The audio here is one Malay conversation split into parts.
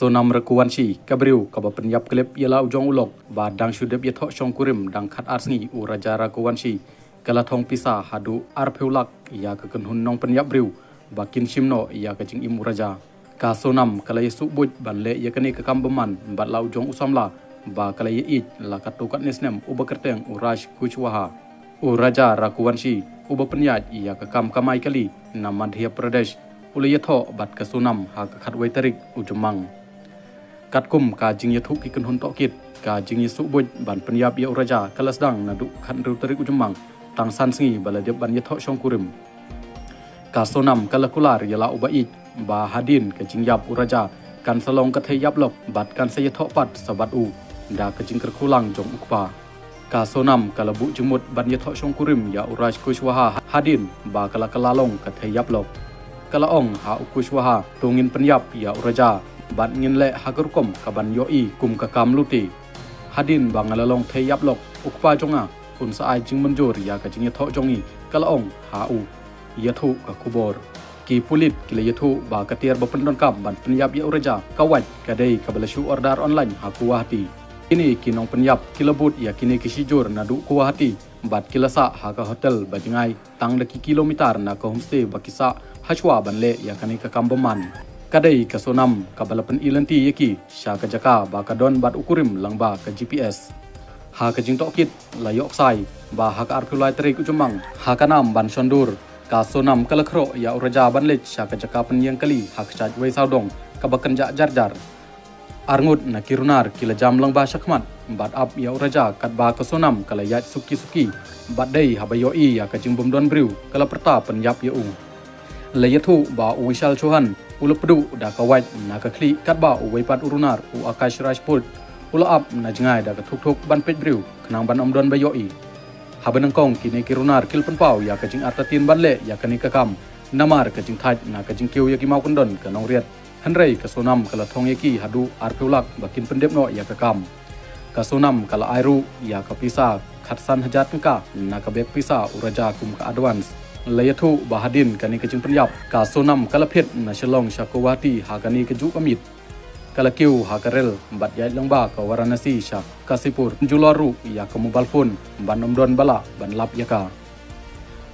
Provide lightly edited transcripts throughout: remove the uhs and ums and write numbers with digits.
Sonam rekuansi kabriu kaba penyap klip yala ujong ulok ba dang syudep yathok syong kurim dang khat arsngi u raja rekuansi kala thong pisa hadu arpeulak ya ka kenhun nong penyap briu ba kin simno ya ka jing imu raja ka sonam kala yesu buj ban le ya kani ka kambeman bat la ujong usamla ba kala ye la katukat nesnem u bakerteng u raj kuchwaha u raja rekuansi u ba penyat ya ka kam kamai kali na Madhya Pradesh ule yathok bat ka sonam ha ka khat wai tarik u jemang Katkum ka jing yathuk ki kenhun tokit ka jing yesu buj ban penyap ya uraja kalasdang nadu khan ru tarik ujumang tang san sngi baladep ban yathok syong kurim ka sonam kalakular yala ubai ba hadin ka jing yap uraja kan salong ka thei yap lok bat kan se yathok pat sabat u da ka jing kerkulang jong ukpa ka sonam kalabu jumut ban yathok syong kurim ya uraj kushwaha hadin ba kalakalalong ka thei yap lok kalaong ha ukushwaha tungin penyap ya uraja ban ngin le hagerkom kaban yoi kum ka kam luti hadin bangalalong thei yap lok ukpa jonga kun sa ai jing menjur ya ka jing yathok jongi kalaong ha u yathu ka kubor ki pulit kile yathu ba katir ba pendon kam ban penyap ya uraja kawaj kadai kabalashu order online ha kuwahati ini kinong penyap kilabut ya kini kisijur nadu kuwahati bat kilasa ha ka hotel bajingai tang daki kilometer na ka homestay bakisa hachwa banle ya kani ka kambaman kadai ka sonam ka balapan ilanti yaki sha ka jaka ba ka don bat ukurim langba ka GPS ha ka jing tokit layok sai ba ha ka arpulai tarik ujumang ha ka nam ban sondur ka sonam kalakhro ya uraja banle sha ka jaka penyang kali ha ka chaj wai saudong ka bakan ja jarjar arngut na kirunar kila jam langba shakmat bat up ya uraja kat ba ka sonam kala yat suki bat dai ha ba yoi ya ka jing bom don briu kala perta penyap ya layathu ba uishal chuhan ula pedu da ka wait na ka kli kat ba uwai pat urunar u akash rajput ula ap na jingai da ka thuk ban pet briu khnang ban omdon ba yoi habanang kong kini kirunar kil penpau ya ka jing artatin ban le ya kani ka kam namar ka jing thaj na ka jing kiu ya ki mau kondon ka nong riat hanrei ka sonam kala thong yaki hadu arpeulak bakin pendep no ya ka kam ka sonam kala airu ya ka pisa khatsan hajat ka na ka bek pisa uraja kum ka advance layathu bahadin kani kajing penyap ka sonam kalaphet na shalong shakowati ha kani kaju kamit kalakiu ha karel bat yai langba ka Varanasi sha kasipur jularu ya ka mobile phone ban omdon bala ban lap yaka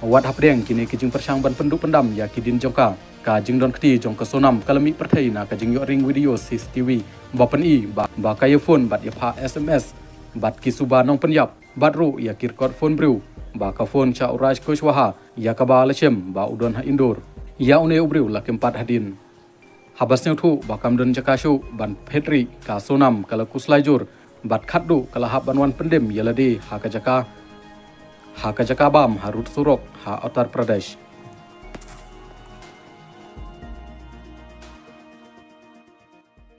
wat hapdeng kini kajing persang ban penduk pendam ya kidin jongka ka jing don kti jong ka sonam kalami perthai na kajing yo ring video CCTV bapan i ba ka phone bat ya pha SMS bat kisuba nong penyap batru ya kirkot phone brew ba ka phone cha uraj kushwaha ya ka ba lachem ba udon ha indur ya une ubriu la kempat hadin habasnya thu ba kamdon jakashu ban petri ka sonam kala kuslaijur bat khatdu kala hab banwan pendem yalade ha ka jaka bam harut surok ha Uttar Pradesh